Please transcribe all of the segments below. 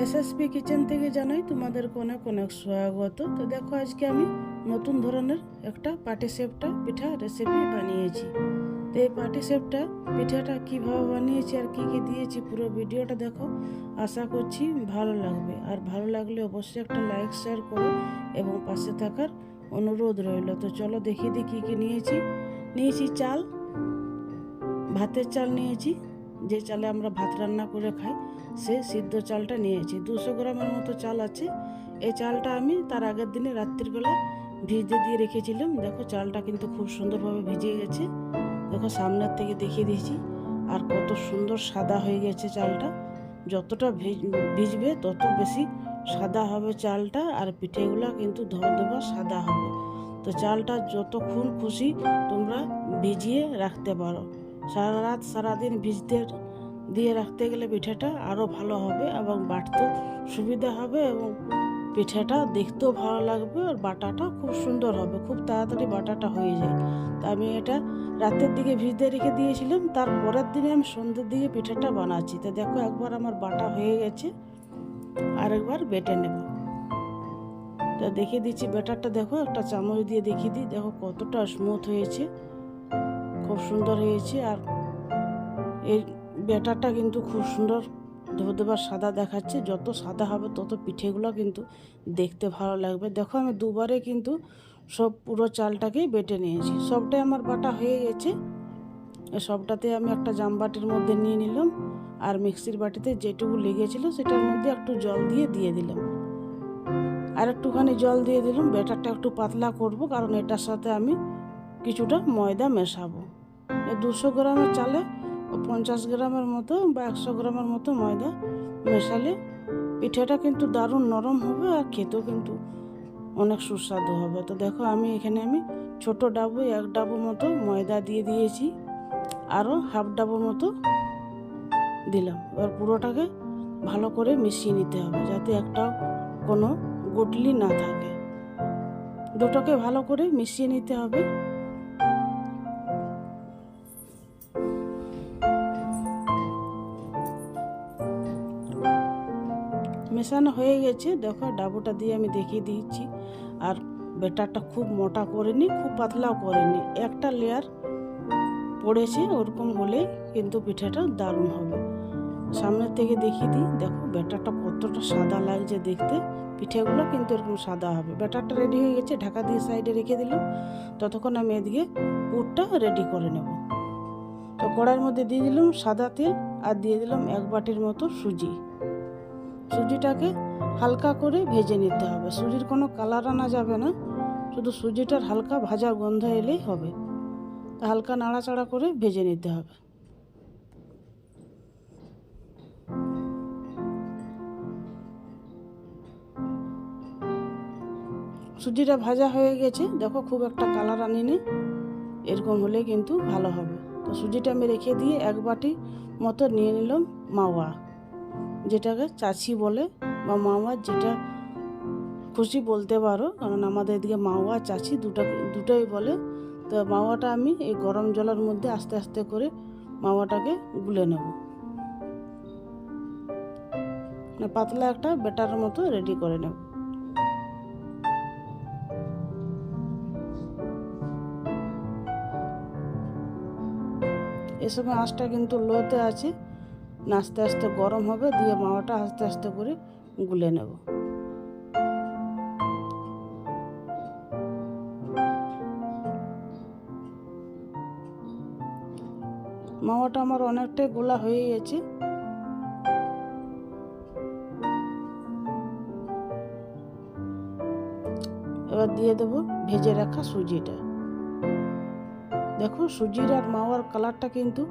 SSP kitchen থেকে জানাই তোমাদেরকে অনেক অনেক স্বাগত। তো দেখো, আজকে আমি নতুন ধরনের একটা পাটিসাপটা পিঠা রেসিপি বানিয়েছি। তো এই পাটিসাপটা পিঠাটা কিভাবে বানিয়েছি আর কি কি দিয়েছি পুরো ভিডিওটা দেখো। আশা করছি ভালো লাগবে, আর ভালো লাগলে অবশ্যই একটা লাইক শেয়ার করো এবং পাশে থাকার অনুরোধ রইল। তো চলো দেখিয়ে দিই কী কী নিয়েছি চাল, ভাতের চাল নিয়েছি, যে চালে আমরা ভাত রান্না করে খাই সে সিদ্ধ চালটা নিয়েছি। 200 গ্রামের মতো চাল আছে। এই চালটা আমি তার আগের দিনে রাত্রিবেলা ভিজতে দিয়ে রেখেছিলাম। দেখো চালটা কিন্তু খুব সুন্দরভাবে ভিজে গেছে। দেখো সামনের থেকে দেখিয়ে দিয়েছি, আর কত সুন্দর সাদা হয়ে গেছে চালটা। যতটা ভিজবে তত বেশি সাদা হবে চালটা, আর পিঠেগুলো কিন্তু ধবধবা সাদা হবে। তো চালটা যতক্ষণ খুশি তোমরা ভিজিয়ে রাখতে পারো। সারা রাত সারাদিন ভিজতে দিয়ে রাখতে গেলে পিঠাটা আরও ভালো হবে এবং বাটতেও সুবিধা হবে এবং পিঠাটা দেখতেও ভালো লাগবে, আর বাটাটা খুব সুন্দর হবে, খুব তাড়াতাড়ি বাটাটা হয়ে যায়। তা আমি এটা রাতের দিকে ভিজতে রেখে দিয়েছিলাম, তার পরের দিনে আমি সন্ধ্যের দিকে পিঠাটা বানাচ্ছি। তো দেখো একবার আমার বাটা হয়ে গেছে, আরেকবার বেটে নেব। তো দেখিয়ে দিচ্ছি ব্যাটারটা, দেখো একটা চামচ দিয়ে দেখিয়ে দিই, দেখো কতটা স্মুথ হয়েছে, খুব সুন্দর হয়েছে। আর এই ব্যাটারটা কিন্তু খুব সুন্দর ধবধবা সাদা দেখাচ্ছে। যত সাদা হবে তত পিঠেগুলো কিন্তু দেখতে ভালো লাগবে। দেখো আমি দুবারে কিন্তু সব পুরো চালটাকেই বেটে নিয়েছি। সবটাই আমার বাটা হয়ে গেছে। সবটাতে আমি একটা জামবাটির মধ্যে নিয়ে নিলাম, আর মিক্সির বাটিতে যেটুকু লেগেছিল সেটার মধ্যে একটু জল দিয়ে দিলাম, আর একটুখানি জল দিয়ে দিলাম। ব্যাটারটা একটু পাতলা করব, কারণ এটার সাথে আমি কিছুটা ময়দা মেশাবো। 200 গ্রামের চালে 50 গ্রামের মতো বা 100 গ্রামের মতো ময়দা মেশালে পিঠাটা কিন্তু দারুণ নরম হবে, আর খেতেও কিন্তু অনেক সুস্বাদু হবে। তো দেখো আমি ছোট ডাবু 1 ডাবু মতো ময়দা দিয়ে দিয়েছি, আরও হাফ ডাবু মতো দিলাম। এবার পুরোটাকে ভালো করে মিশিয়ে নিতে হবে, যাতে একটা কোনো গুটলি না থাকে। দুটোকে ভালো করে মিশিয়ে নিতে হবে। মেশানো হয়ে গেছে। দেখো ডাবুটা দিয়ে আমি দেখিয়ে দিচ্ছি, আর ব্যাটারটা খুব মোটা করিনি, খুব পাতলাও করিনি, একটা লেয়ার পড়েছে, ওরকম হলে কিন্তু পিঠাটা দারুণ হবে। সামনের থেকে দেখিয়ে দিই, দেখো ব্যাটারটা কতটা সাদা লাগছে দেখতে। পিঠেগুলো কিন্তু এরকম সাদা হবে। ব্যাটারটা রেডি হয়ে গেছে, ঢাকা দিয়ে সাইডে রেখে দিলাম। ততক্ষণ আমি এদিকে পুরটা রেডি করে নেব। তো কড়াইয়ের মধ্যে দিয়ে দিলাম সাদা তেল, আর দিয়ে দিলাম 1 বাটির মতো সুজি। সুজিটাকে হালকা করে ভেজে নিতে হবে। সুজির কোনো কালার আনা যাবে না, শুধু সুজিটার হালকা ভাজা গন্ধ এলেই হবে। তা হালকা নাড়াচাড়া করে ভেজে নিতে হবে। সুজিটা ভাজা হয়ে গেছে, দেখো খুব একটা কালার আনিনি, এরকম হলে কিন্তু ভালো হবে। তো সুজিটা আমি রেখে দিয়ে 1 বাটি মতো নিয়ে নিলাম মাওয়া, যেটাকে চাচি বলে বা মাওয়া, যেটা খুশি বলতে পারো, কারণ আমাদের এদিকে মাওয়া চাচি দুটোই বলে। তো মাওয়াটা আমি এই গরম জলের মধ্যে আস্তে আস্তে করে মাওয়াটাকে গুলে নেব, পাতলা একটা ব্যাটারের মতো রেডি করে নেব। এ সময় আঁচটা কিন্তু লোতে আছে, আস্তে আস্তে গরম হবে, দিয়ে মাওয়াটা আস্তে আস্তে করে গুলে নেব। মাওয়াটা আমার অনেকটাই গোলা হয়ে গেছে। এবার দিয়ে দেবো ভেজে রাখা সুজিটা। দেখো সুজির আর মাওয়ার কালারটা কিন্তু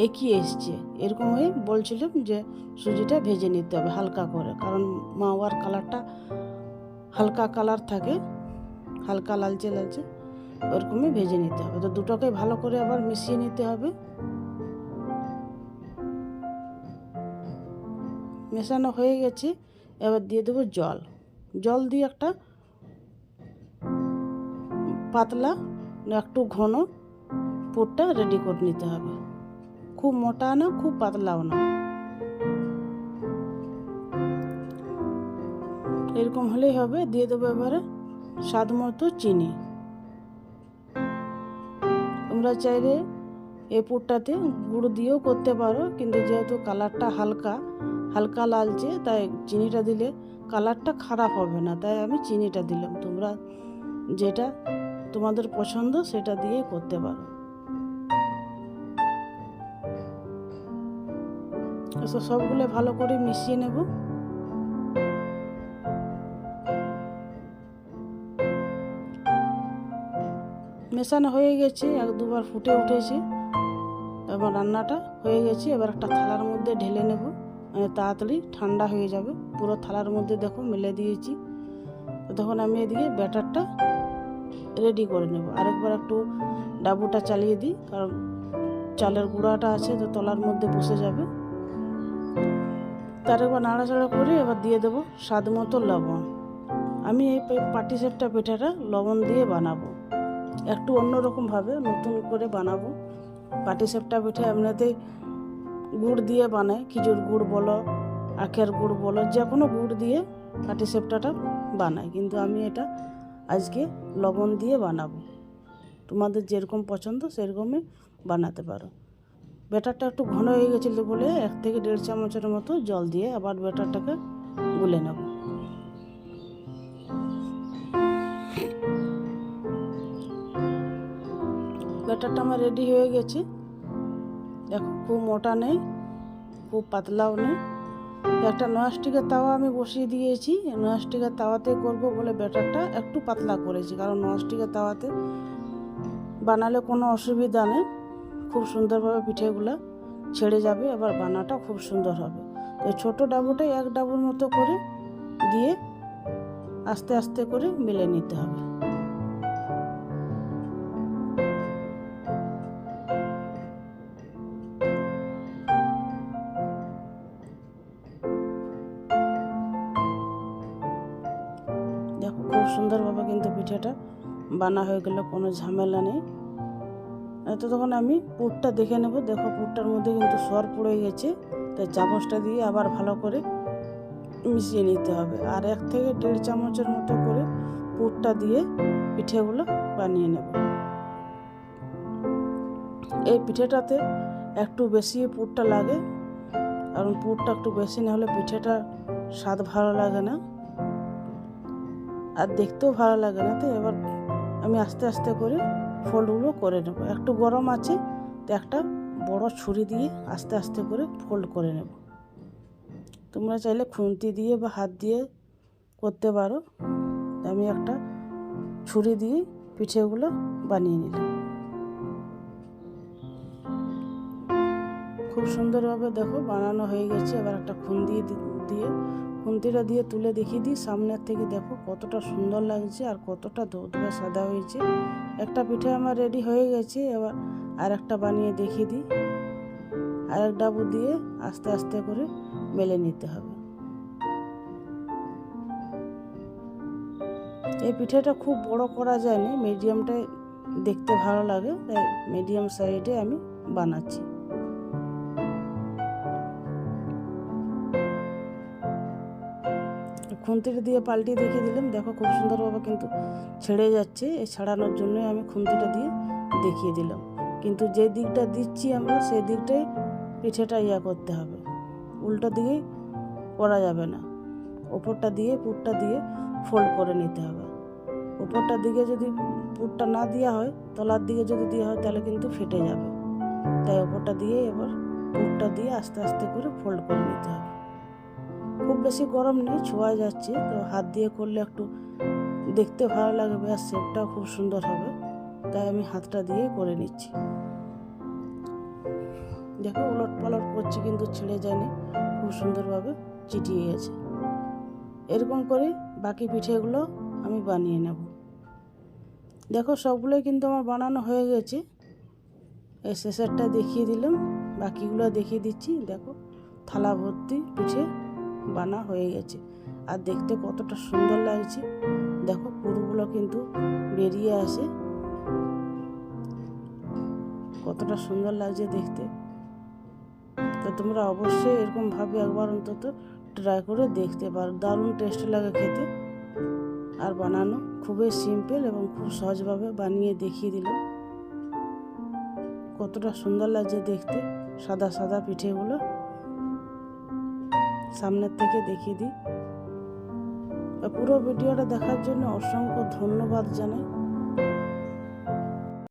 একই এসছে। এরকম হয়ে বলছিলাম যে সুজিটা ভেজে নিতে হবে হালকা করে, কারণ মাওয়ার কালারটা হালকা কালার থাকে, হালকা লালচে লালচে, ওরকমই ভেজে নিতে হবে। তো দুটোকে ভালো করে আবার মিশিয়ে নিতে হবে। মেশানো হয়ে গেছে, এবার দিয়ে দেবো জল। জল দিয়ে একটা পাতলা একটু ঘন পুরটা রেডি করে নিতে হবে। খুব মোটা না, খুব পাতলাও না। এরকম হলেই হবে। দিয়ে দেবো এবারে স্বাদ মতো চিনি। তোমরা চাইলে এই পুরটাতে গুড় দিয়েও করতে পারো, কিন্তু যেহেতু কালারটা হালকা হালকা লালচে, তাই চিনিটা দিলে কালারটা খারাপ হবে না, তাই আমি চিনিটা দিলাম। তোমরা যেটা তোমাদের পছন্দ সেটা দিয়ে করতে পারো। সবগুলো ভালো করে মিশিয়ে নেব। মেশানো হয়ে গেছে, এক দুবার ফুটে উঠেছে, এবার রান্নাটা হয়ে গেছে। এবার একটা থালার মধ্যে ঢেলে নেব, তাড়াতাড়ি ঠান্ডা হয়ে যাবে। পুরো থালার মধ্যে দেখো মেলে দিয়েছি। তো তখন আমি এদিকে ব্যাটারটা রেডি করে নেব। আরেকবার একটু ডাবুটা চালিয়ে দিই, কারণ চালের গুঁড়াটা আছে তো তলার মধ্যে বসে যাবে। তার একবার নাড়াচাড়া করে এবার দিয়ে দেবো স্বাদ মতো লবণ। আমি এই পাটিসাপটা পিঠাটা লবণ দিয়ে বানাবো, একটু অন্যরকমভাবে নতুন করে বানাবো। পাটিসাপটা পিঠা এমনিতেই গুড় দিয়ে বানায়, খেজুর গুড় বলো, আখের গুড় বলো, যে কোনো গুড় দিয়ে পাটিসাপটাটা বানায়, কিন্তু আমি এটা আজকে লবণ দিয়ে বানাবো। তোমাদের যেরকম পছন্দ সেরকমই বানাতে পারো। ব্যাটারটা একটু ঘন হয়ে গেছিলো বলে 1 থেকে 1.5 চামচের মতো জল দিয়ে আবার ব্যাটারটাকে গুলে নেব। ব্যাটারটা আমার রেডি হয়ে গেছে। দেখো খুব মোটা নেই, খুব পাতলাও নেই। একটা ননস্টিকের তাওয়া আমি বসিয়ে দিয়েছি। ননস্টিকের তাওয়াতে করবো বলে ব্যাটারটা একটু পাতলা করেছি, কারণ ননস্টিকের তাওয়াতে বানালে কোনো অসুবিধা নেই, খুব সুন্দরভাবে পিঠেগুলো ছেড়ে যাবে, আবার বানাটা খুব সুন্দর হবে। তো ছোটো ডাবুটাই 1 ডাবুর মতো করে দিয়ে আস্তে আস্তে করে মেলে নিতে হবে। দেখো খুব সুন্দরভাবে কিন্তু পিঠাটা বানা হয়ে গেল, কোনো ঝামেলা নেই। তো তখন আমি পুরটা দেখে নেব। দেখো পুরটার মধ্যে কিন্তু সর পড়ে গেছে, তাই চামচটা দিয়ে আবার ভালো করে মিশিয়ে নিতে হবে। আর 1 থেকে 1.5 চামচের মতো করে পুরটা দিয়ে পিঠেগুলো বানিয়ে নেব। এই পিঠেটাতে একটু বেশি পুরটা লাগে, কারণ পুরটা একটু বেশি না হলে পিঠেটা স্বাদ ভালো লাগে না আর দেখতেও ভালো লাগে না। তো এবার আমি আস্তে আস্তে করে ফোল্ডগুলো করে নেব। একটু গরম আছে, তো একটা বড় ছুরি দিয়ে আস্তে আস্তে করে ফোল্ড করে নেব। তোমরা চাইলে খুন্তি দিয়ে বা হাত দিয়ে করতে পারো। আমি একটা ছুরি দিয়ে পিঠেগুলো বানিয়ে নিলাম। খুব সুন্দরভাবে দেখো বানানো হয়ে গেছে। এবার একটা খুন্তিটা দিয়ে তুলে দেখিয়ে দিই সামনের থেকে। দেখো কতটা সুন্দর লাগছে আর কতটা ধবধবে সাদা হয়েছে। একটা পিঠে আমার রেডি হয়ে গেছে। এবার আর একটা বানিয়ে দেখিয়ে দিই। আর এক ডাবু দিয়ে আস্তে আস্তে করে মেলে নিতে হবে। এই পিঠেটা খুব বড় করা যায় না, মিডিয়ামটাই দেখতে ভালো লাগে, তাই মিডিয়াম সাইজে আমি বানাচ্ছি। খুন্তিটা দিয়ে পাল্টিয়ে দেখিয়ে দিলাম। দেখো খুব সুন্দরভাবে কিন্তু ছেড়ে যাচ্ছে। এই ছাড়ানোর জন্য আমি খুন্তিটা দিয়ে দেখিয়ে দিলাম, কিন্তু যে দিকটা দিচ্ছি আমরা সেই দিকটাই পিঠেটা করতে হবে, উল্টো দিকেই করা যাবে না। ওপরটা দিয়ে পুরটা দিয়ে ফোল্ড করে নিতে হবে। উপরটার দিকে যদি পুরটা না দেওয়া হয়, তলার দিকে যদি দেওয়া হয় তাহলে কিন্তু ফেটে যাবে। তাই ওপরটা দিয়ে এবার পুরটা দিয়ে আস্তে আস্তে করে ফোল্ড করে নিতে হবে। খুব বেশি গরম নেই, ছোঁয়া যাচ্ছে, তো হাত দিয়ে করলে একটু দেখতে ভালো লাগবে আর শেপটাও খুব সুন্দর হবে, তাই আমি হাতটা দিয়ে করে নিচ্ছি। দেখো উলট পালট করছি কিন্তু ছেড়ে যায়নি, খুব সুন্দরভাবে চিটিয়ে গেছে। এরকম করে বাকি পিঠেগুলো আমি বানিয়ে নেব। দেখো সবগুলোই কিন্তু আমার বানানো হয়ে গেছে। এই শেষেরটা দেখিয়ে দিলাম, বাকিগুলো দেখিয়ে দিচ্ছি। দেখো থালা ভর্তি পিঠে বানা হয়ে গেছে আর দেখতে কতটা সুন্দর লাগছে। দেখো পুরগুলো কিন্তু বেরিয়ে আসে, কতটা সুন্দর লাগছে দেখতে। তো তোমরা অবশ্যই এরকমভাবে একবার অন্তত ট্রাই করে দেখতে পারো। দারুণ টেস্ট লাগে খেতে, আর বানানো খুবই সিম্পল এবং খুব সহজভাবে বানিয়ে দেখিয়ে দিলাম। কতটা সুন্দর লাগছে দেখতে সাদা সাদা পিঠেগুলো। সামনের থেকে দেখিয়ে দিই। পুরো ভিডিওটা দেখার জন্য অসংখ্য ধন্যবাদ জানাই।